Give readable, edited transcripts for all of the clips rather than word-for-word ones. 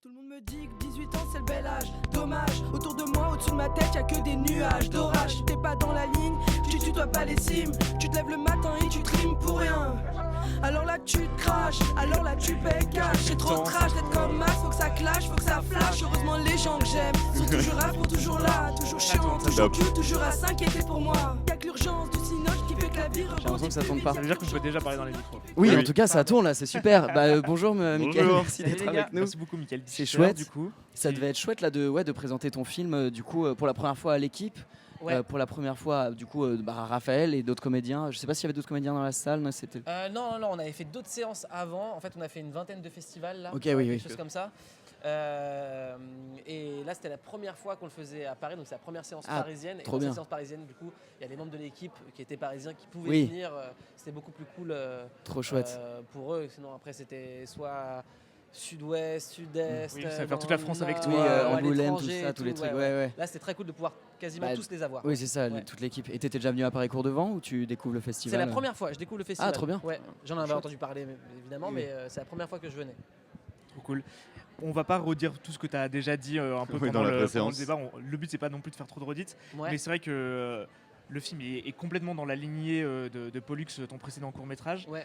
Tout le monde me dit que 18 ans c'est le bel âge. Dommage, autour de moi, au-dessus de ma tête, y'a que des nuages d'orage. T'es pas dans la ligne, tu tutoies pas les cimes. Tu te lèves le matin et tu trimes pour rien. Alors là tu te craches, alors là tu payes cash. C'est trop trash d'être comme Max, faut que ça clash, faut que ça flash. Heureusement les gens que j'aime sont toujours là pour toujours là. Toujours chiant, toujours cul, toujours à s'inquiéter pour moi. Y'a que l'urgence du cinoche qui fait que la vie rebondit. J'ai l'impression que ça tourne pas. Ça veut dire qu'on peut déjà parler dans les micros. Oui, en tout cas, ça tourne là, c'est super. Bonjour, Mickaël, merci d'être avec nous. Merci beaucoup, Mickaël. C'est chouette. Du coup, ça devait être chouette là de présenter ton film du coup pour la première fois à l'équipe. Ouais. Pour la première fois, du coup, Raphaël et d'autres comédiens. Je sais pas s'il y avait d'autres comédiens dans la salle. Non, c'était... Non, on avait fait d'autres séances avant. En fait, on a fait une vingtaine de festivals là. Ok, quelque chose comme ça. Et là, c'était la première fois qu'on le faisait à Paris, donc c'est la première séance parisienne. Et trop dans bien. cette séance parisienne, du coup, il y a les membres de l'équipe qui étaient parisiens qui pouvaient venir. C'était beaucoup plus cool. Trop chouette. Pour eux. Sinon, après, c'était soit sud-ouest, sud-est. Oui, ça va faire toute la France avec toi. Oui, à Angoulême, tout l'étranger ça, et tous les tout, trucs. ouais. Ouais. Là, c'était très cool de pouvoir quasiment tous les avoir. Oui, c'est ça, Ouais. toute l'équipe. Et t'étais déjà venu à Paris Cours de Vent ou tu découvres le festival? C'est la première fois, je découvre le festival. Ah, trop bien. Ouais, j'en avais Chouette. entendu parler évidemment, Oui. mais c'est la première fois que je venais. Trop cool. On va pas redire tout ce que tu as déjà dit un peu pendant dans la le préséance. débat. Le but c'est pas non plus de faire trop de redites, Ouais. mais c'est vrai que le film est complètement dans la lignée de Pollux, ton précédent court-métrage. Ouais.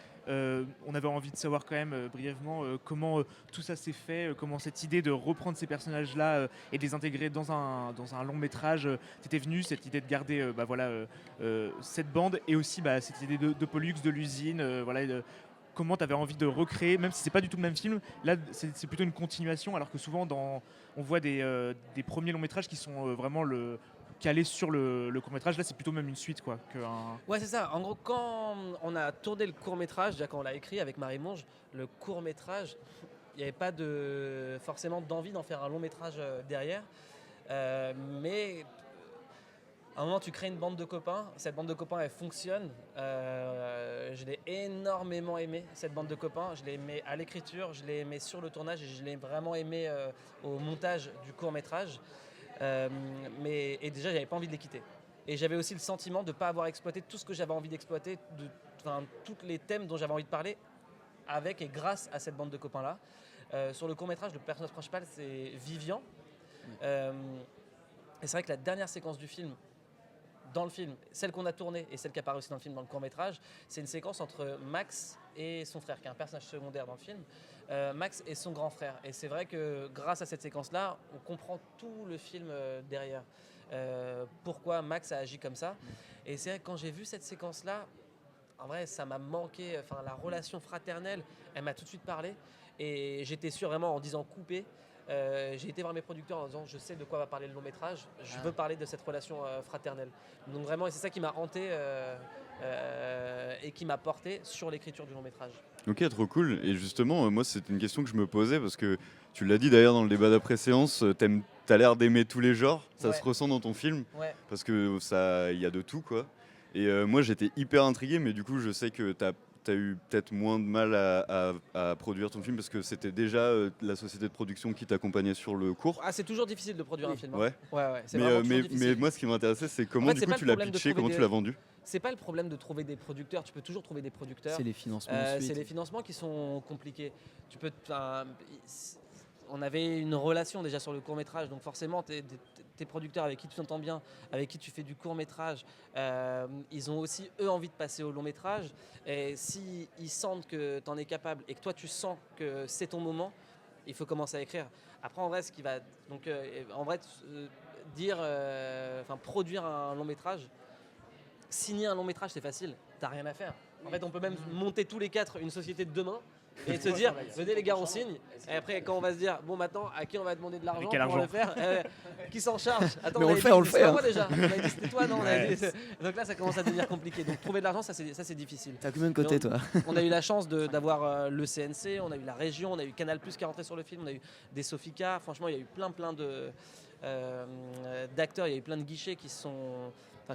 On avait envie de savoir quand même brièvement comment tout ça s'est fait, comment cette idée de reprendre ces personnages-là et de les intégrer dans un long-métrage, t'étais venu, cette idée de garder cette bande et aussi cette idée de Pollux, de l'usine, comment tu avais envie de recréer, même si c'est pas du tout le même film, là c'est plutôt une continuation, alors que souvent on voit des premiers longs métrages qui sont vraiment calés sur le court métrage, là c'est plutôt même une suite quoi. Ouais, c'est ça. En gros, quand on a tourné le court-métrage, déjà quand on l'a écrit avec Marie Monge, le court-métrage, il n'y avait pas forcément d'envie d'en faire un long-métrage derrière. Mais à un moment, tu crées une bande de copains. Cette bande de copains, elle fonctionne. Je l'ai énormément aimé, cette bande de copains. Je l'ai aimé à l'écriture, je l'ai aimé sur le tournage et je l'ai vraiment aimé au montage du court-métrage. Et déjà, j'avais pas envie de les quitter. Et j'avais aussi le sentiment de ne pas avoir exploité tout ce que j'avais envie d'exploiter, tous les thèmes dont j'avais envie de parler avec et grâce à cette bande de copains-là. Sur le court-métrage, le personnage principal, c'est Vivian. Et c'est vrai que la dernière séquence du film, dans le film, celle qu'on a tournée et celle qui apparaît aussi dans le film, dans le court-métrage, c'est une séquence entre Max et son frère, qui est un personnage secondaire dans le film, Max et son grand frère. Et c'est vrai que grâce à cette séquence-là, on comprend tout le film derrière. Pourquoi Max a agi comme ça. Et c'est vrai que quand j'ai vu cette séquence-là, en vrai, ça m'a manqué. Enfin, la relation fraternelle, elle m'a tout de suite parlé. Et j'étais sûr, vraiment, en disant couper, j'ai été voir mes producteurs en disant je sais de quoi va parler le long métrage, je veux parler de cette relation fraternelle. Donc vraiment, et c'est ça qui m'a hanté et qui m'a porté sur l'écriture du long métrage. Ok, trop cool. Et justement, moi, c'est une question que je me posais parce que tu l'as dit d'ailleurs dans le débat d'après-séance, t'as l'air d'aimer tous les genres, ça se ressent dans ton film, parce que il y a de tout, quoi. Et moi, j'étais hyper intrigué, mais du coup, je sais que t'as eu peut-être moins de mal à produire ton film parce que c'était déjà la société de production qui t'accompagnait sur le cours. Ah, c'est toujours difficile de produire un film. Hein. Ouais. C'est vraiment toujours difficile. Mais moi, ce qui m'intéressait, c'est comment du coup tu l'as pitché, comment tu l'as vendu. C'est pas le problème de trouver des producteurs, tu peux toujours trouver des producteurs. C'est les financements. C'est les financements qui sont compliqués. On avait une relation déjà sur le court-métrage, donc forcément tes producteurs avec qui tu t'entends bien, avec qui tu fais du court-métrage, ils ont aussi eux envie de passer au long-métrage. Et s'ils sentent que tu en es capable et que toi tu sens que c'est ton moment, il faut commencer à écrire. Après en vrai, ce qui va donc produire un long-métrage, signer un long-métrage c'est facile, t'as rien à faire. En fait, on peut même monter tous les quatre une société de demain. Et se dire, venez les gars, on signe. Et après, quand on va se dire, bon, maintenant, à qui on va demander de l'argent pour le faire, qui s'en charge? Attends, mais on le fait, C'est pas hein. moi déjà. On a dit, c'était toi, non? Donc là, ça commence à devenir compliqué. Donc trouver de l'argent, ça c'est difficile. T'as combien de côté, toi? On a eu la chance d'avoir le CNC, on a eu la région, on a eu Canal+ qui est rentré sur le film, on a eu des Sofica. Franchement, il y a eu plein d'acteurs, il y a eu plein de guichets qui ont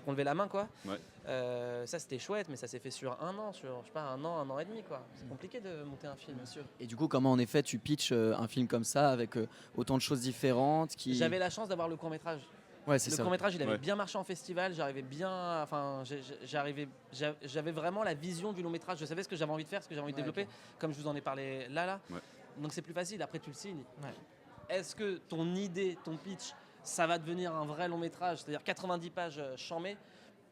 levé la main, quoi. Ouais. Ça c'était chouette, mais ça s'est fait sur un an, un an et demi, quoi. C'est compliqué de monter un film, bien sûr. Et du coup, comment en effet tu pitches un film comme ça avec autant de choses différentes J'avais la chance d'avoir le court-métrage. Ouais, c'est ça. Le court-métrage, il avait bien marché en festival, j'avais vraiment la vision du long-métrage, je savais ce que j'avais envie de faire, ce que j'avais envie de développer, comme je vous en ai parlé là. Ouais. Donc c'est plus facile, après tu le signes. est-ce que ton idée, ton pitch, ça va devenir un vrai long métrage, c'est-à-dire 90 pages chamées,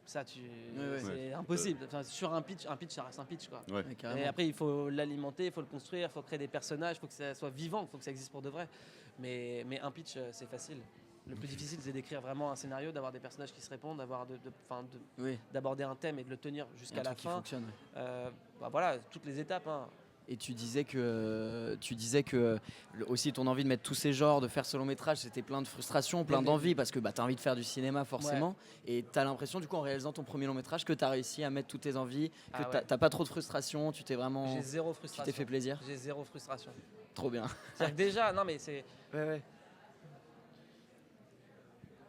ça c'est impossible. Enfin, sur un pitch ça reste un pitch quoi. Ouais. Et après il faut l'alimenter, il faut le construire, il faut créer des personnages, il faut que ça soit vivant, il faut que ça existe pour de vrai. Mais un pitch c'est facile. Le plus difficile c'est d'écrire vraiment un scénario, d'avoir des personnages qui se répondent, d'aborder un thème et de le tenir jusqu'à la fin. Voilà, toutes les étapes. Hein. Et tu disais que aussi ton envie de mettre tous ces genres, de faire ce long métrage, c'était plein de frustration, plein d'envie, parce que tu as envie de faire du cinéma forcément. Ouais. Et tu as l'impression, du coup, en réalisant ton premier long métrage, que tu as réussi à mettre toutes tes envies, que t'as pas trop de frustration, tu t'es vraiment. J'ai zéro frustration. Tu t'es fait plaisir. J'ai zéro frustration. Trop bien. C'est-à-dire que déjà, non mais c'est. Ouais.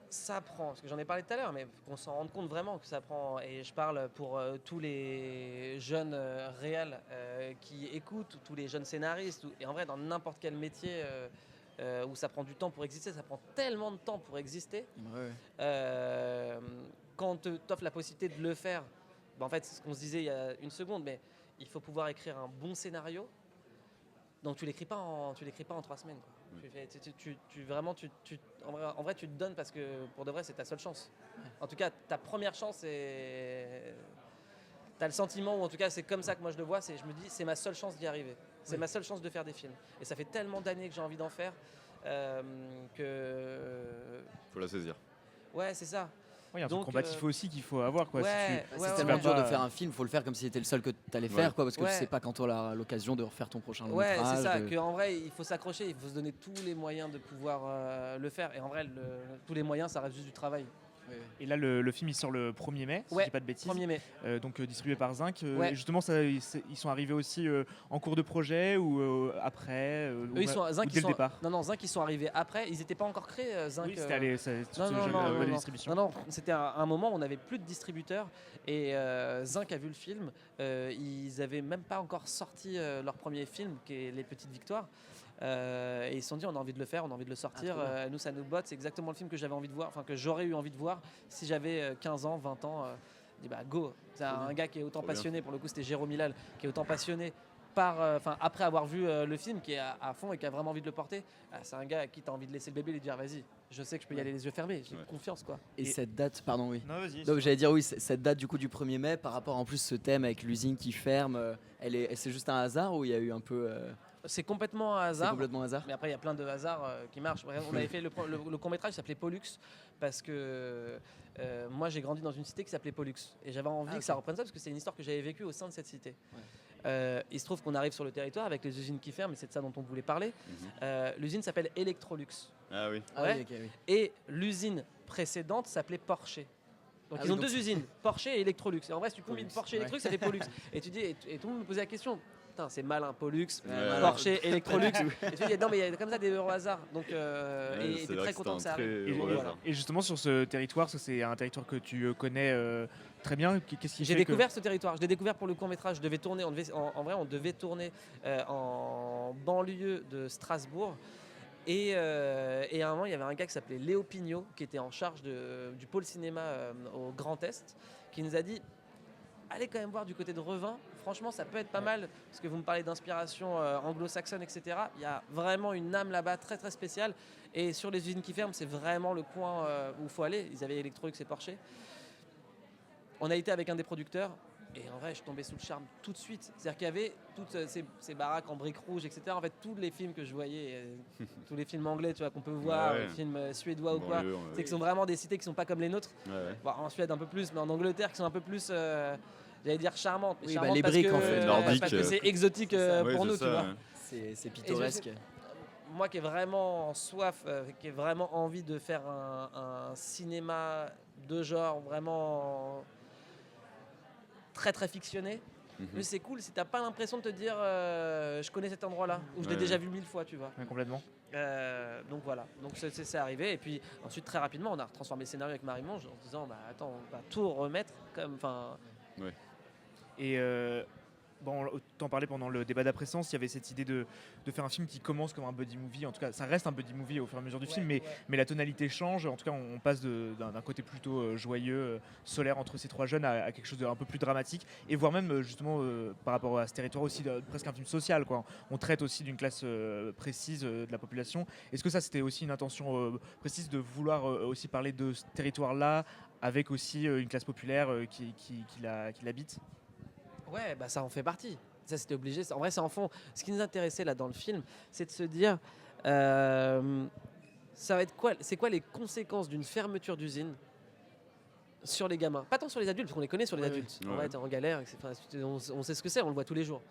Ça prend, parce que j'en ai parlé tout à l'heure, mais qu'on s'en rende compte vraiment que ça prend, et je parle pour tous les jeunes réals qui écoutent, tous les jeunes scénaristes, et en vrai dans n'importe quel métier où ça prend du temps pour exister, ça prend tellement de temps pour exister, quand t'offre la possibilité de le faire, en fait c'est ce qu'on se disait il y a une seconde, mais il faut pouvoir écrire un bon scénario, donc tu l'écris pas en 3 semaines quoi. En vrai, tu te donnes parce que pour de vrai, c'est ta seule chance. En tout cas, ta première chance, c'est. Tu as le sentiment, ou en tout cas, c'est comme ça que moi je le vois. Je me dis, c'est ma seule chance d'y arriver. C'est ma seule chance de faire des films. Et ça fait tellement d'années que j'ai envie d'en faire que. Faut la saisir. Ouais, c'est ça. Il y a un truc combatif aussi qu'il faut avoir. Quoi. C'est tellement dur de faire un film, il faut le faire comme si c'était le seul que tu allais faire, quoi, parce que tu sais pas quand tu auras l'occasion de refaire ton prochain long métrage. Ouais, c'est ça, qu'en vrai, il faut s'accrocher, il faut se donner tous les moyens de pouvoir le faire. Et en vrai, tous les moyens, ça reste juste du travail. Et là, le film il sort le 1er mai, si je dis pas de bêtises. 1er mai. Donc distribué par Zinc. Et justement, ils sont arrivés aussi en cours de projet ou après dès le départ. Non, Zinc, ils sont arrivés après. Ils n'étaient pas encore créés, Zinc. Oui, c'était allé la distribution. Non, c'était un moment où on n'avait plus de distributeurs. Et Zinc a vu le film. Ils n'avaient même pas encore sorti leur premier film, qui est Les Petites Victoires. Et ils se sont dit on a envie de le faire, on a envie de le sortir, nous ça nous botte, c'est exactement le film que j'avais envie de voir, enfin que j'aurais eu envie de voir si j'avais 15 ans, 20 ans, je dis bah go, c'est un gars qui est autant passionné, pour le coup c'était Jérôme Hilal, qui est autant passionné après avoir vu le film, qui est à fond et qui a vraiment envie de le porter, c'est un gars à qui tu as envie de laisser le bébé et lui dire vas-y, je sais que je peux y aller les yeux fermés, j'ai confiance quoi. Et cette date, pardon oui. Non, vas-y. Donc j'allais dire oui, cette date du coup du 1er mai, par rapport en plus ce thème avec l'usine qui ferme, c'est juste un hasard ou il y a eu un peu... C'est complètement un hasard. C'est complètement hasard. Mais après, il y a plein de hasards qui marchent. On avait fait le court-métrage qui s'appelait Pollux parce que moi, j'ai grandi dans une cité qui s'appelait Pollux. Et j'avais envie que ça reprenne ça parce que c'est une histoire que j'avais vécue au sein de cette cité. Il se trouve qu'on arrive sur le territoire avec les usines qui ferment, et c'est de ça dont on voulait parler. L'usine s'appelle Electrolux. Ah oui. Oui. Et l'usine précédente s'appelait Porsche. Donc ils ont deux usines, Porsche et Electrolux. Et en vrai, si tu combines Porsche et Electrolux, ça fait Pollux. Et tu dis, et tout le monde me posait la question. Putain, c'est malin, Pollux, Porsche, Electrolux. Et tu dis, non, mais il y a comme ça des heureux hasards. Donc, et t'es très content que ça arrive. Et justement, sur ce territoire, parce que c'est un territoire que tu connais très bien, qu'est-ce qui J'ai découvert ce territoire. Je l'ai découvert pour le court-métrage. Je devais tourner, en vrai, on devait tourner en banlieue de Strasbourg. Et à un moment, il y avait un gars qui s'appelait Léo Pignot, qui était en charge du pôle cinéma au Grand Est, qui nous a dit allez quand même voir du côté de Revin. Franchement, ça peut être pas mal, parce que vous me parlez d'inspiration anglo-saxonne, etc. Il y a vraiment une âme là-bas très très spéciale. Et sur les usines qui ferment, c'est vraiment le coin où il faut aller. Ils avaient Electrolux et Porsche. On a été avec un des producteurs. Et en vrai, je suis tombé sous le charme tout de suite. C'est-à-dire qu'il y avait toutes ces baraques en briques rouges, etc. En fait, tous les films que je voyais, tous les films anglais, tu vois, qu'on peut voir, les films suédois ou quoi, c'est qui sont vraiment des cités qui sont pas comme les nôtres. Bon, en Suède un peu plus, mais en Angleterre qui sont un peu plus, j'allais dire charmantes. Oui, les briques en fait, nordiques, parce que c'est exotique pour nous, tu vois. C'est pittoresque. Moi qui ai vraiment soif, qui ai vraiment envie de faire un cinéma de genre vraiment très très fictionné. Mais c'est cool si t'as pas l'impression de te dire je connais cet endroit là où je l'ai déjà vu 1000 fois, tu vois. Complètement. Donc voilà, donc c'est arrivé, et puis ensuite très rapidement on a transformé le scénario avec Marie-Monge en se disant bah attends, on va tout remettre comme, enfin. Et bon, t'en parlais pendant le débat d'après-séance, il y avait cette idée de faire un film qui commence comme un buddy movie. En tout cas, ça reste un buddy movie au fur et à mesure du film, mais la tonalité change. En tout cas, on passe d'un côté plutôt joyeux, solaire entre ces trois jeunes à quelque chose d'un peu plus dramatique. Et voire même, justement, par rapport à ce territoire aussi, presque un film social, quoi. On traite aussi d'une classe précise de la population. Est-ce que ça, c'était aussi une intention précise de vouloir aussi parler de ce territoire-là avec aussi une classe populaire qui l'habite? Ouais, bah ça en fait partie. Ça, c'était obligé. En vrai, c'est en fond. Ce qui nous intéressait là dans le film, c'est de se dire, ça va être quoi? C'est quoi les conséquences d'une fermeture d'usine sur les gamins? Pas tant sur les adultes, parce qu'on les connaît sur les adultes. oui. On va être en galère, on sait ce que c'est, on le voit tous les jours.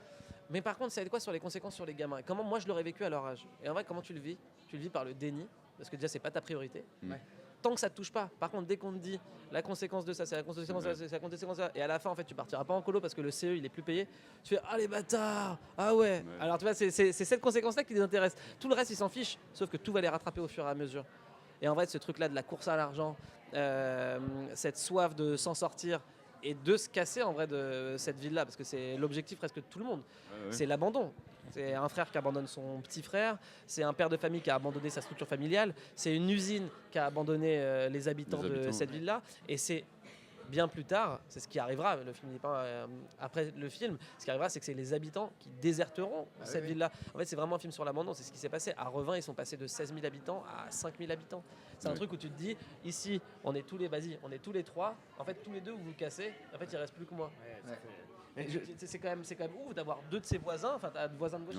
Mais par contre, ça va être quoi sur les conséquences sur les gamins? Et comment moi je l'aurais vécu à leur âge? Et en vrai, comment tu le vis? Tu le vis par le déni, parce que déjà c'est pas ta priorité. Ouais. Tant que ça te touche pas. Par contre, dès qu'on te dit la conséquence de ça, c'est la conséquence de ça, c'est la conséquence de ça, et à la fin, en fait, tu partiras pas en colo parce que le CE il est plus payé. Tu fais ah les bâtards, ah ouais. Alors tu vois, c'est cette conséquence-là qui les intéresse. Tout le reste, ils s'en fichent, sauf que tout va les rattraper au fur et à mesure. Et en vrai, ce truc-là de la course à l'argent, cette soif de s'en sortir et de se casser en vrai de cette ville-là, parce que c'est l'objectif presque de tout le monde. C'est l'abandon. C'est un frère qui abandonne son petit frère, c'est un père de famille qui a abandonné sa structure familiale, c'est une usine qui a abandonné les habitants de cette ville-là, et c'est bien plus tard, c'est ce qui arrivera, le film n'est pas après le film, ce qui arrivera c'est que c'est les habitants qui déserteront cette ville-là. En fait c'est vraiment un film sur l'abandon, c'est ce qui s'est passé. À Revin ils sont passés de 16 000 habitants à 5 000 habitants. C'est un truc où tu te dis, ici on est tous les trois, en fait tous les deux vous vous cassez, en fait il reste plus que moi. C'est quand même ouf d'avoir deux de ses voisins, enfin t'as voisin de gauche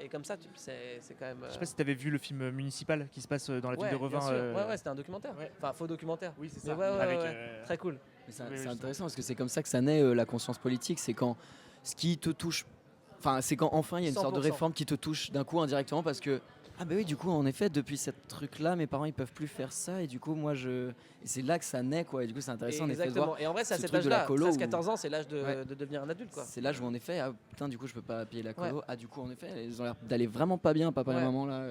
et comme ça c'est quand même. Je sais pas si t'avais vu le film Municipal qui se passe dans la ville de Revin. Ouais, c'était un documentaire, enfin faux documentaire. Oui c'est ça. Très cool. C'est intéressant parce que c'est comme ça que ça naît la conscience politique, c'est quand ce qui te touche, enfin c'est quand enfin il y a une sorte de 100%. réforme qui te touche d'un coup indirectement parce que ah bah oui du coup en effet depuis ce truc là mes parents ils peuvent plus faire ça et du coup moi et c'est là que ça naît quoi et du coup c'est intéressant en effet de voir. Et en vrai c'est à ce cet truc de la âge-là, colo 13-14 ans c'est l'âge de devenir un adulte quoi. C'est l'âge où en effet ah putain du coup je peux pas payer la colo, ah du coup en effet ils ont l'air d'aller vraiment pas bien papa et maman là.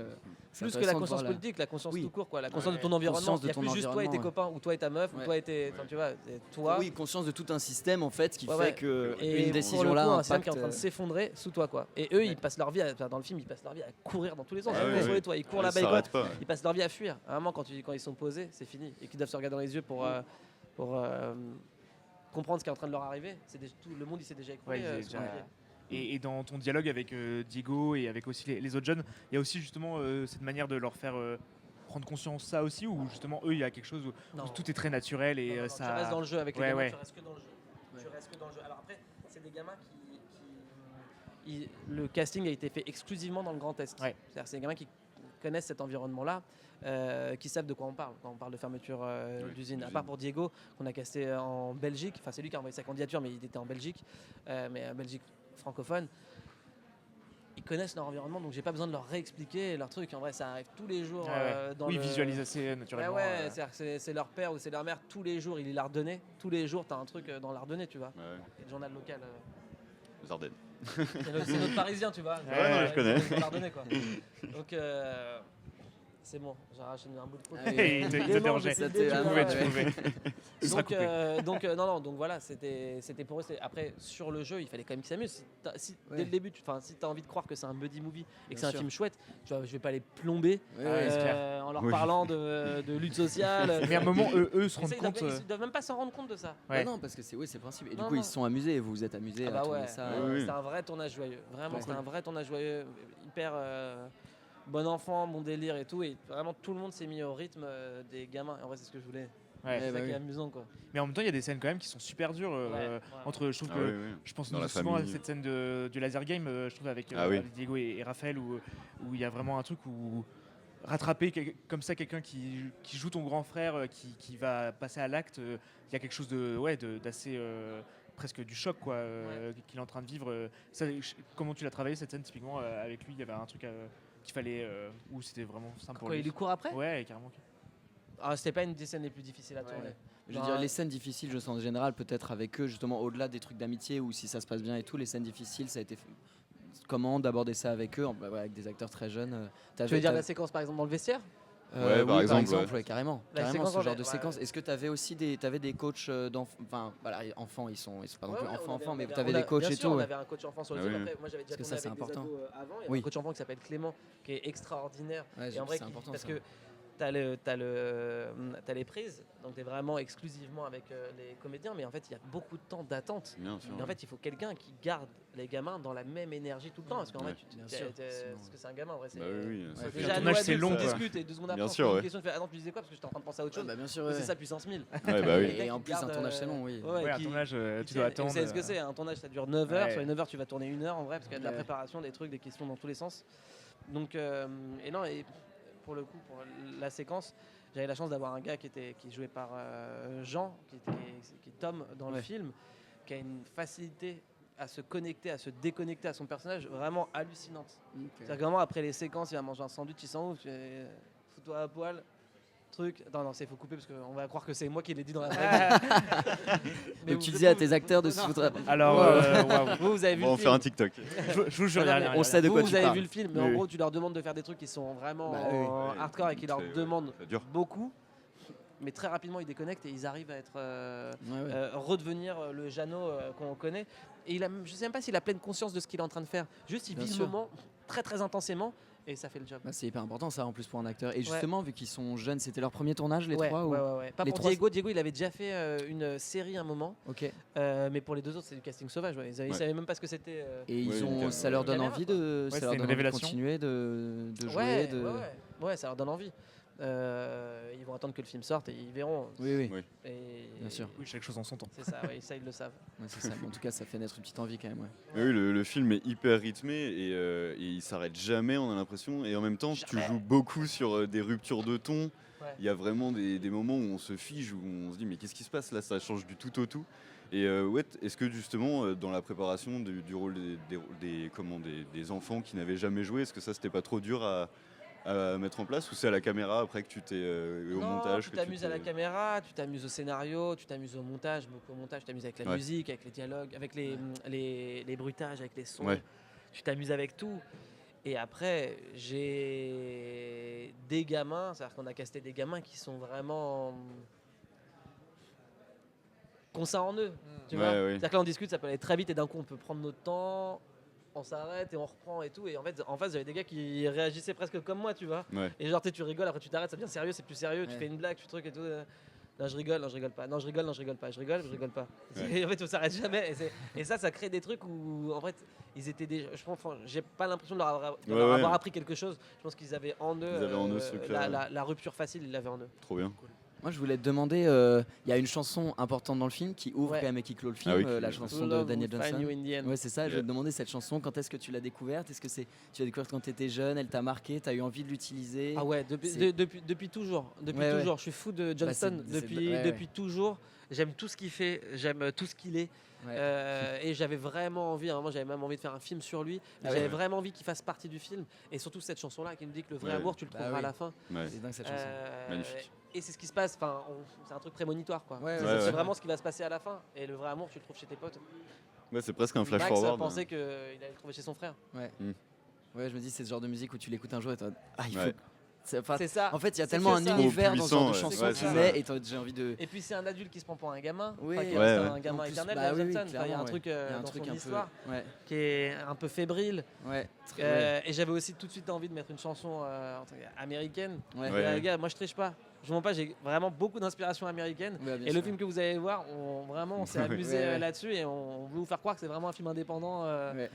Plus que la conscience politique, la conscience tout court quoi, la conscience de ton environnement. Il y a plus juste toi et tes copains ou toi et ta meuf ou toi et tes, tu vois, toi. Oui, conscience de tout un système en fait qui fait que et une décision là un système qui est en train de s'effondrer sous toi quoi. Et eux ils passent leur vie dans le film, ils passent leur vie à courir dans tous les sens. Toi ils courent là-bas, ils passent leur vie à fuir. À un moment quand ils sont posés, c'est fini et qu'ils doivent se regarder dans les yeux pour comprendre ce qui est en train de leur arriver. Tout le monde il s'est déjà écroulé. Et dans ton dialogue avec Diego et avec aussi les autres jeunes, il y a aussi justement cette manière de leur faire prendre conscience ça aussi, ou justement eux il y a quelque chose où tout est très naturel et ça. Tu restes dans le jeu avec les gamins, tu restes que dans le jeu. Alors après, c'est des gamins le casting a été fait exclusivement dans le Grand Est. C'est-à-dire c'est des gamins qui connaissent cet environnement-là, qui savent de quoi on parle quand on parle de fermeture d'usine. À part pour Diego, qu'on a casté en Belgique, enfin c'est lui qui a envoyé sa candidature, mais il était en Belgique, mais en Belgique francophone. Ils connaissent leur environnement, donc j'ai pas besoin de leur réexpliquer leur truc. En vrai, ça arrive tous les jours. Ils visualisent assez naturellement. C'est leur père ou c'est leur mère, tous les jours, il est l'Ardennais. Tous les jours, t'as un truc dans l'Ardennais, tu vois. Et le journal local. Les Ardennes. C'est notre Parisien, tu vois. Je connais. L'Ardennais, quoi. Donc, c'est bon, j'ai arraché un bout de peau. Il te dérangeait. Tu pouvais. Donc voilà, c'était pour eux. Après, sur le jeu, il fallait quand même qu'ils s'amusent. Dès le début, si tu as envie de croire que c'est un buddy movie et que c'est un film chouette, tu vois, je vais pas les plomber en leur parlant de lutte sociale. Mais à un moment, eux se rendent compte. Ils doivent même pas s'en rendre compte de ça. Non, parce que c'est le principe. Et du coup, ils se sont amusés et vous vous êtes amusés à tourner ça. C'était un vrai tournage joyeux. Vraiment, c'était un vrai tournage joyeux. Hyper. Bon enfant, bon délire et tout, et vraiment tout le monde s'est mis au rythme des gamins. En vrai, c'est ce que je voulais. C'est ça qui est amusant, quoi. Mais en même temps, il y a des scènes quand même qui sont super dures. Entre, je trouve que je pense souvent à cette scène du laser game, je trouve avec Diego et Raphaël, où il y a vraiment un truc où rattraper comme ça quelqu'un qui joue ton grand frère, qui va passer à l'acte, il y a quelque chose d'assez presque du choc quoi, qu'il est en train de vivre. Ça, comment tu l'as travaillé cette scène typiquement avec lui? Il y avait un truc qu'il fallait où c'était vraiment simple pour lui. Il lui court après? Ouais, carrément. C'était pas une des scènes les plus difficiles à tourner. Je veux dire, les scènes difficiles, je sens en général, peut-être avec eux, justement, au-delà des trucs d'amitié ou si ça se passe bien et tout, les scènes difficiles, ça a été comment d'aborder ça avec eux, avec des acteurs très jeunes. Tu veux dire la séquence par exemple dans le vestiaire? Ouais, par oui, exemple, ouais, carrément. La Carrément, séquence ce en genre de ouais. séquence. Est-ce que tu avais aussi des coachs d'enfants, enfin, voilà, enfants, ils sont pas non plus enfants, mais on tu avais avait- des coachs bien et sûr, tout. on Ouais. avait un coach enfant sur le Ah film. oui. Après, moi j'avais déjà Parce que tourné ça, c'est avec des important. ados avant. Il y avait Oui. un coach enfant qui s'appelle Clément, qui est extraordinaire. Ouais, Et en vrai, c'est important, parce ça. que t'as les prises, donc t'es vraiment exclusivement avec les comédiens, mais en fait il y a beaucoup de temps d'attente. Bien sûr. Mais en fait, il faut quelqu'un qui garde les gamins dans la même énergie tout le temps. Parce qu'en Ouais. fait, Bien sûr, sinon- parce que c'est un gamin en vrai. Bah oui, Ouais, Déjà, le nous, tournage, c'est adultes, long, on quoi. discute et 2 secondes après, Bien on se sûr, pose une ouais. question, tu fais attends, tu disais quoi parce que j'étais en train de penser à autre chose. Bah, bien sûr, Mais ouais. c'est ça puissance 1000. Ouais, bah oui. Et en plus, un tournage, c'est long, oui. Ouais, un tournage, tu dois Et attendre. vous savez ce que c'est, un tournage ça dure 9 heures, Ouais. sur les 9 heures tu vas tourner 1 heure en vrai parce qu'il y a de la Ouais. préparation, des trucs, des questions dans tous les sens. Donc et non, et pour le coup pour la séquence, j'avais la chance d'avoir un gars qui est joué par Jean, qui est Tom dans le Ouais. film, qui a une facilité à se connecter, à se déconnecter à son personnage vraiment hallucinante. C'est-à-dire que vraiment après les séquences, il va manger un sandwich, il s'en ouf, fous-toi à poil. Truc. Non, c'est faut couper parce qu'on va croire que c'est moi qui l'ai dit dans la vraie vie. Donc tu disais à tes acteurs de se foutre. Alors, waouh. Vous avez vu On va en le faire un film. TikTok. Je vous jure, Non, il y a mais rien. on sait de quoi vous tu avez parles. vu le film, mais Oui, en oui. gros, tu leur demandes de faire des trucs qui sont vraiment Bah oui. hardcore et qui leur demandent Ça dure. beaucoup. Mais très rapidement, ils déconnectent et ils arrivent à être Ouais, ouais. redevenir le Jeannot qu'on connaît. Et je sais même pas s'il a pleine conscience de ce qu'il est en train de faire. Juste, il Bien vit sûr. le moment très très intensément et ça fait le job. Bah, c'est hyper important ça en plus pour un acteur. Et justement, vu qu'ils sont jeunes, c'était leur premier tournage, les trois ou... ouais. Pas les pour trois, Diego. Diego, il avait déjà fait une série à un moment. Ok. Mais pour les deux autres, c'est du casting sauvage. Ouais. Ils Ouais. savaient même pas ce que c'était. Et ils Ouais, ont, nickel. ça leur donne Caméra, envie quoi. de, Ouais, ça leur c'est une donne envie de révélation. continuer, de jouer, Ouais, de. ouais, ça leur donne envie. Ils vont attendre que le film sorte et ils verront. Oui, oui. Oui. Et Bien sûr. Oui, chaque chose en son temps. C'est ça, ouais, ça ils le savent. Ouais, c'est ça. En tout cas, ça fait naître une petite envie quand même. Ouais. Mais oui, le film est hyper rythmé et il s'arrête jamais, on a l'impression. Et en même temps, tu joues beaucoup sur des ruptures de ton. Ouais. Il y a vraiment des moments où on se fige, où on se dit mais qu'est-ce qui se passe là, ça change du tout au tout. Et ouais, est-ce que justement dans la préparation du rôle des enfants qui n'avaient jamais joué, est-ce que ça c'était pas trop dur à mettre en place ou c'est à la caméra après que tu t'es au Non, montage tu que t'amuses à la t'es- caméra, tu t'amuses au scénario, tu t'amuses au montage, beaucoup au montage, tu t'amuses avec la Ouais. musique, avec les dialogues, avec les bruitages, avec les sons. Ouais. Tu t'amuses avec tout. Et après, j'ai des gamins, c'est-à-dire qu'on a casté des gamins qui sont vraiment qu'on ça en eux. Tu vois Ouais, ouais. C'est-à-dire que là on discute, ça peut aller très vite et d'un coup on peut prendre notre temps, on s'arrête et on reprend et tout. Et en fait, en face, j'avais des gars qui réagissaient presque comme moi, tu vois. Ouais. Et genre, tu rigoles, après tu t'arrêtes, ça devient sérieux, c'est plus sérieux, tu Ouais. fais une blague, tu truc et tout. Non, je rigole, non, je rigole pas. Non, je rigole, non, je rigole pas. Je rigole, je rigole pas. Ouais. Et en fait, on s'arrête jamais. Et ça crée des trucs où, en fait, ils étaient déjà. Je pense, enfin, j'ai pas l'impression de leur avoir appris quelque chose. Je pense qu'ils avaient en eux. Ils avaient en eux ce truc-là, la rupture facile, ils l'avaient en eux. Trop bien. Moi, je voulais te demander, il y a une chanson importante dans le film qui ouvre Ouais. quand même et qui clôt le film, Ah oui, la qui- chanson de Love Daniel will find Johnson. you in the end. Ouais, c'est ça. Je vais Yeah. te demander cette chanson. Quand est-ce que tu l'as découverte? Est-ce que tu l'as découverte quand tu étais jeune? Elle t'a marqué? Tu as eu envie de l'utiliser? Ah ouais, depuis C'est- depuis toujours. Depuis Ouais, ouais. toujours. Je suis fou de Johnston c'est- depuis, ouais, ouais. depuis toujours. J'aime tout ce qu'il fait, j'aime tout ce qu'il est. Ouais. Et j'avais vraiment envie, à un moment j'avais même envie de faire un film sur lui. Ah J'avais ouais. vraiment envie qu'il fasse partie du film. Et surtout cette chanson-là qui nous dit que le vrai Ouais. amour, tu le Bah trouveras oui. à la fin. Ouais. C'est dingue cette chanson. Magnifique. Et c'est ce qui se passe, enfin, c'est un truc prémonitoire quoi. Ouais, C'est ouais, c'est ouais. vraiment ce qui va se passer à la fin. Et le vrai amour, tu le trouves chez tes potes. Ouais, c'est presque un flash Max forward. pensait qu'il allait le trouver chez son frère. Ouais. Mm. Ouais, je me dis, c'est ce genre de musique où tu l'écoutes un jour et toi, il faut. Ouais. Enfin, C'est ça. en fait, il y a C'est tellement que un ça. univers Trop dans ce genre de puissant, chanson ouais. que tu Ouais, mets c'est et toi, j'ai envie de. Et puis c'est un adulte qui se prend pour un gamin, Oui. pas qu'il Ouais, reste ouais. un gamin En plus, éternel, bah oui, Johnson. Enfin, il y a clairement, un ouais. truc Il y a un dans truc son un histoire peu. Ouais. qui est un peu fébrile. Ouais. Et j'avais aussi tout de suite envie de mettre une chanson américaine. Ouais. Ouais. Les gars, moi je triche pas. Je mens pas, j'ai vraiment beaucoup d'inspiration américaine. Ouais, bien Et le sûr. film que vous allez voir, on s'est Ouais. amusé Ouais, ouais. là-dessus et on veut vous faire croire que c'est vraiment un film indépendant Ouais,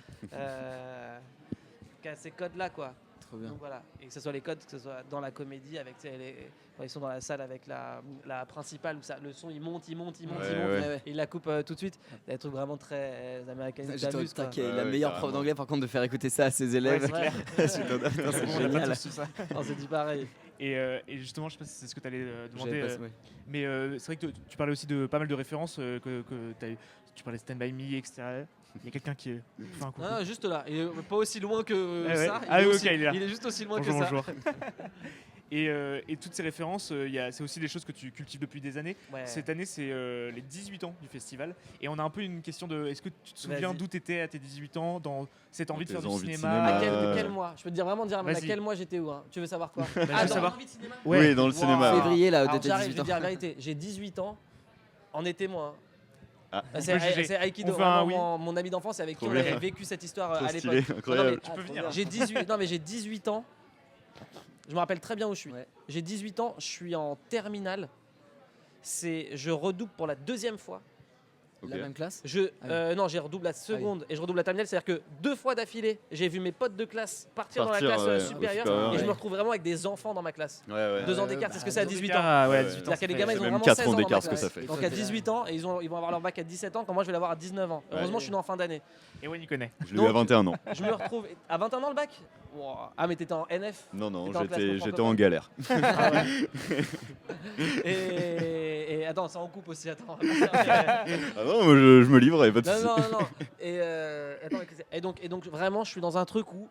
qui a ces codes-là, quoi. trop bien. Donc voilà, et que ce soit les codes, que ce soit dans la comédie, avec tu sais, quand ils sont dans la salle avec la principale où le son il monte, Ouais, Ouais. et il la coupe tout de suite. Il y a des trucs vraiment très américains. J'étais en t'amuses, quoi. taquet. Ouais, La ouais, meilleure prof carrément. d'anglais, par contre, de faire écouter ça à ses élèves. c'est clair. C'est On a pas génial. tous tout ça. On s'est dit pareil. Et justement, je sais pas si c'est ce que tu allais demander. J'avais pas- ouais. Mais c'est vrai que tu parlais aussi de pas mal de références que t'as eu. Tu parlais de Stand By Me, etc. Il y a quelqu'un qui fait un coucou. Non, juste là. Il est pas aussi loin que Ouais, ouais. ça. Ah est oui, aussi- ok, il est là. il est juste aussi loin Bonjour, que ça. bonjour. Et toutes ces références, c'est aussi des choses que tu cultives depuis des années. Ouais. Cette année, c'est les 18 ans du festival. Et on a un peu une question de est-ce que tu te souviens Vas-y. d'où tu étais à tes 18 ans, dans cette envie de tes faire du envies de cinéma, cinéma. Quel mois? Je peux te dire vraiment à Vas-y. quel mois j'étais où hein. Tu veux savoir quoi? je veux savoir. envie de cinéma. Oui, dans le Wow. cinéma. Février, là, Alors, dès tes j'arrive, 18 je vais ans. dire la vérité. J'ai 18 ans en été moi. Ah, on peut juger. C'est Aikido, On fait un vraiment mon ami d'enfance avec qui Trop on avait bien. vécu cette histoire trop à stylé, l'époque. incroyable. Tu peux venir. J'ai 18 ans. Je me rappelle très bien où je suis. Ouais. J'ai 18 ans, je suis en terminale. Je redouble pour la deuxième fois. Ok. La même classe. Non, j'ai redouble la seconde et je redouble la terminale. C'est-à-dire que 2 fois d'affilée, j'ai vu mes potes de classe partir dans la classe ouais, supérieure au supérieur, et je ouais. me retrouve vraiment avec des enfants dans ma classe. Ouais. 2 ans d'écart, c'est ce que c'est à 18 ans. Ah ouais, Ouais. 18 ans. C'est-à-dire que les gamins, ils ont même vraiment 4 16 ans ans dans ma d'écart, ce que classe. ça fait. Donc à 18 ans, et ils vont avoir leur bac à 17 ans, quand moi je vais l'avoir à 19 ans. Heureusement, je suis né en fin d'année. Et ouais, il connaît. Je l'ai eu à Donc- 21 ans. Je me retrouve à 21 ans le bac. Wow. Ah mais t'étais en NF. Non, T'étais en classe pour j'étais francophone. en galère. Ah ouais. et attends, ça en coupe aussi. Attends. on va pas faire- Ah non, moi, je me livre, et pas de non, soucis. non. Et donc vraiment, je suis dans un truc où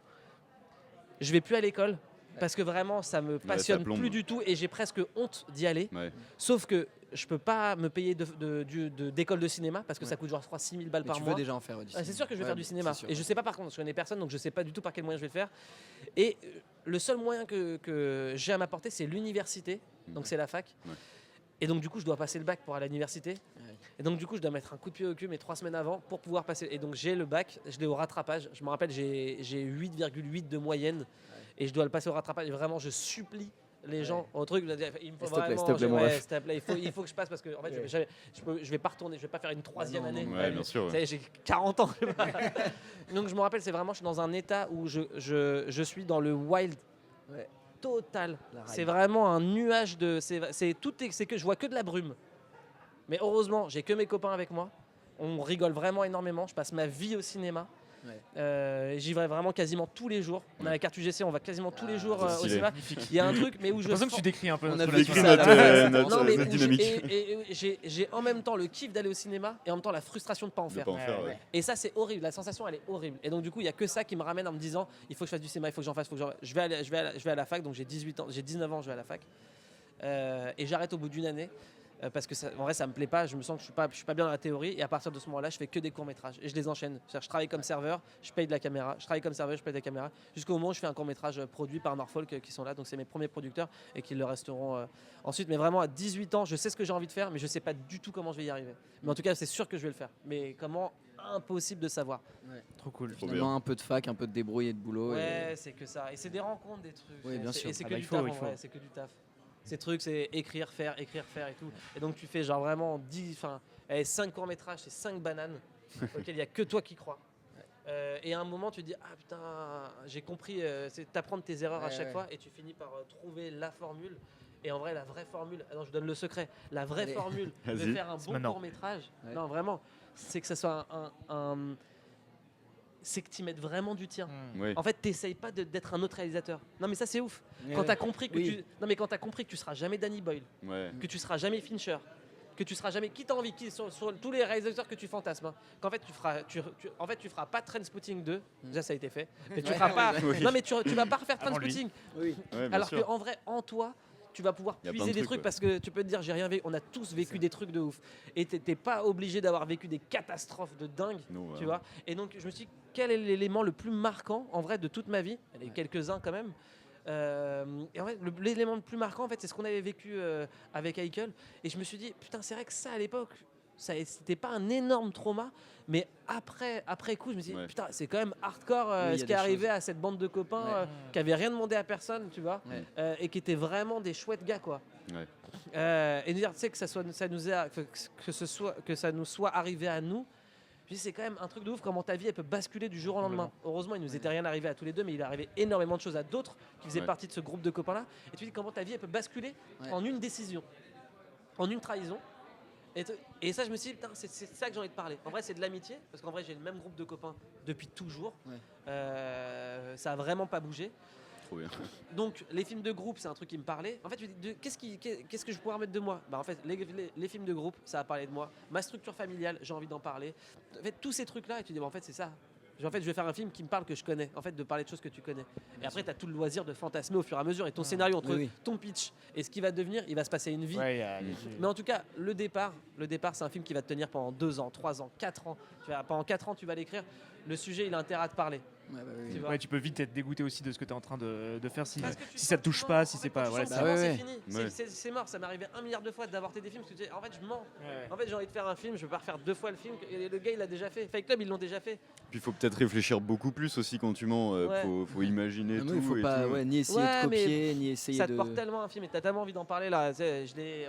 je vais plus à l'école parce que vraiment, ça me passionne plombe. plus du tout et j'ai presque honte d'y aller. Ouais. Sauf que je peux pas me payer d'école de cinéma parce que ça Ouais. coûte genre 6 000 balles Mais par tu mois. veux déjà en faire du Ah, cinéma. c'est sûr que je vais Ouais, faire du cinéma. c'est sûr. Et je sais pas par contre, je connais personne, donc je sais pas du tout par quel moyen je vais le faire. Et le seul moyen que j'ai à m'apporter, c'est l'université. Donc c'est la fac. Ouais. Et donc du coup, je dois passer le bac pour aller à l'université. Ouais. Et donc du coup, je dois mettre un coup de pied au cul, mais 3 semaines avant, pour pouvoir passer. Et donc j'ai le bac, je l'ai au rattrapage. Je me rappelle, j'ai 8,8 de moyenne. Et je dois le passer au rattrapage. Et vraiment, je supplie les gens au truc. Il me faut S'il te plaît, vraiment. s'il te plaît, mon ouais, ref. s'il te plaît, il faut que je passe parce que en fait, je vais pas retourner. Je vais pas faire une 3e non, année. non, Ouais, bien sûr. Ça y est, j'ai 40 ans. Donc je me rappelle, c'est vraiment, je suis dans un état où je suis dans le wild Ouais. total. La C'est ride. vraiment un nuage de, c'est que je vois que de la brume. Mais heureusement, j'ai que mes copains avec moi. On rigole vraiment énormément. Je passe ma vie au cinéma. Ouais. J'y vais vraiment quasiment tous les jours. On a la carte UGC, on va quasiment tous les jours c'est au stylé. cinéma. Il y a un truc, mais où J'ai je l'impression que tu décris un peu On notre a relation. vécu Décris ça, notre, là. notre- non, mais notre où dynamique. j'ai en même temps le kiff d'aller au cinéma et en même temps la frustration de pas en De faire. pas en faire, Ouais, ouais. Et ça, c'est horrible. La sensation, elle est horrible. Et donc, du coup, il y a que ça qui me ramène en me disant, il faut que je fasse du cinéma, il faut que j'en fasse, je vais à la fac. Donc, j'ai 18 ans, j'ai 19 ans, je vais à la fac. Et j'arrête au bout d'une année. Parce que en vrai, ça me plaît pas. Je me sens que je suis pas bien dans la théorie. Et à partir de ce moment-là, je fais que des courts métrages et je les enchaîne. C'est-à-dire, je travaille comme serveur, je paye de la caméra. Je travaille comme serveur, je paye de la caméra. Jusqu'au moment où je fais un court métrage produit par Norfolk qui sont là. Donc, c'est mes premiers producteurs et qui le resteront ensuite. Mais vraiment, à 18 ans, je sais ce que j'ai envie de faire, mais je sais pas du tout comment je vais y arriver. Mais en tout cas, c'est sûr que je vais le faire. Mais comment? Impossible de savoir. Trop cool. Trop Finalement, bien. un peu de fac, un peu de débrouille et de boulot. Ouais, et- c'est que ça. Et c'est des rencontres, des trucs. Oui, bien sûr. Et c'est que bah, du il faut, taf, il en faut. vrai, c'est que du taf. Ces trucs, c'est écrire, faire et tout. Et donc tu fais genre vraiment 5 courts-métrages, c'est 5 bananes auxquelles il n'y a que toi qui crois. Et à un moment, tu te dis, ah putain, j'ai compris, c'est t'apprendre tes erreurs à Ouais, chaque ouais. fois et tu finis par trouver la formule. Et en vrai, la vraie formule, non, je donne le secret, la vraie Allez. formule de Vas-y. faire un C'est bon maintenant. court-métrage, Ouais. non vraiment, c'est que ça soit c'est que tu mettes vraiment du tien. Oui. En fait, t'essayes pas d'être un autre réalisateur. Non, mais ça, c'est ouf. Ouais, Quand ouais. t'as compris que Oui. quand t'as compris que tu seras jamais Danny Boyle, Ouais. que tu seras jamais Fincher, que tu seras jamais qui t'a envie, sur tous les réalisateurs que tu fantasmes, hein, qu'en fait tu feras pas Trainspotting 2, déjà ça a été fait, mais tu Ouais, feras pas. ouais, ouais. Non mais tu vas pas refaire Avant lui. Trainspotting. Oui. Ouais, bien Alors sûr. qu'en vrai, en toi, tu vas pouvoir Il y a plein puiser de des trucs, trucs ouais. parce que tu peux te dire j'ai rien vécu. On a tous vécu des trucs de ouf. Et t'es pas obligé d'avoir vécu des catastrophes de dingue, Non, ouais. tu vois. Et donc je me suis dit quel est l'élément le plus marquant en vrai de toute ma vie. Il y en a eu quelques-uns quand même. Et en fait, l'élément le plus marquant, en fait, c'est ce qu'on avait vécu avec Eichel. Et je me suis dit, putain, c'est vrai que ça, à l'époque, c'était pas un énorme trauma, mais après coup, je me suis dit, Ouais. putain, c'est quand même hardcore Oui, il y a ce qui des est arrivé choses. à cette bande de copains Ouais. qui avait rien demandé à personne, tu vois, Ouais. et qui étaient vraiment des chouettes gars, quoi. Ouais. Et de dire, tu sais, que ça nous soit arrivé à nous. Puis c'est quand même un truc de ouf comment ta vie elle peut basculer du jour au lendemain. Heureusement, il nous était rien arrivé à tous les deux, mais il est arrivé énormément de choses à d'autres qui faisaient Ouais. partie de ce groupe de copains là. Et tu dis comment ta vie elle peut basculer Ouais. en une décision, en une trahison. Et ça, je me suis dit, putain, c'est ça que j'ai envie de parler. En vrai, c'est de l'amitié, parce qu'en vrai, j'ai le même groupe de copains depuis toujours. Ouais. Ça a vraiment pas bougé. Trop bien. Donc les films de groupe, c'est un truc qui me parlait. En fait, je me dis, qu'est-ce que je pourrais remettre de moi? Bah en fait, les films de groupe, ça a parlé de moi. Ma structure familiale, j'ai envie d'en parler. En fait, tous ces trucs-là, et tu dis, bah, en fait, c'est ça. En fait, je vais faire un film qui me parle que je connais. En fait, de parler de choses que tu connais. Et après, tu as tout le loisir de fantasmer au fur et à mesure. Et ton scénario entre ton pitch et ce qui va devenir, il va se passer une vie. Mais en tout cas, le départ, c'est un film qui va te tenir pendant 2 ans, 3 ans, 4 ans. Pendant 4 ans, tu vas l'écrire. Le sujet, il a intérêt à te parler. Tu peux vite être dégoûté aussi de ce que tu es en train de faire si ça te touche pas, si c'est pas. Voilà, c'est fini. C'est mort. Ça m'est arrivé 1 milliard de fois d'avorter des films parce que tu dis, en fait, je mens. En fait, j'ai envie de faire un film, je veux pas refaire 2 fois le film. Et le gars, il l'a déjà fait. Fight Club, ils l'ont déjà fait. Puis il faut peut-être réfléchir beaucoup plus aussi quand tu mens. Faut imaginer tout. Il faut pas ni essayer de copier, ni essayer de. Ça te porte tellement un film et t'as tellement envie d'en parler là.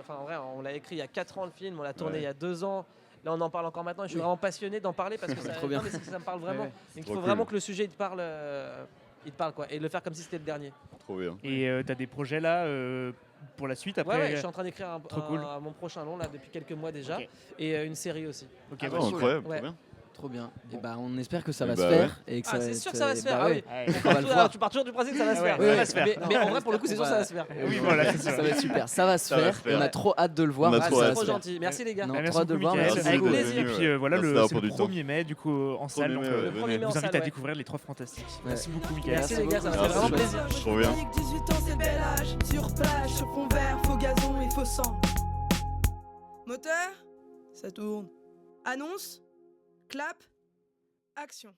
En vrai, on l'a écrit il y a 4 ans le film, on l'a tourné il y a 2 ans. Là, on en parle encore maintenant et je suis vraiment passionné d'en parler parce que ça me parle vraiment. Il faut vraiment que le sujet il te parle quoi, et le faire comme si c'était le dernier. Trop bien. Et tu as des projets là pour la suite après je suis en train d'écrire mon prochain long là depuis quelques mois déjà et une série aussi. Incroyable, trop bien. Trop bien. Et on espère que ça va se faire. Et que c'est sûr que ça va se faire. Tu pars toujours du principe que ça va se faire. Ça va se faire. Mais en vrai, pour le coup, c'est sûr que ça va se faire. Oui, voilà, ça va être super. Ça va se faire. On a trop hâte de le voir. C'est trop gentil. Merci les gars. Trop hâte de le voir. Avec plaisir. Et puis voilà, c'est le 1er mai du coup en salle. Donc je vous invite à découvrir Les Trois Fantastiques. Merci beaucoup, Mickaël. Merci les gars, ça me fait vraiment plaisir. Trop bien. 18 ans, c'est le bel âge. Sur plage, sur fond vert, faux gazon et faux sang. Moteur, ça tourne. Annonce, clap. Action.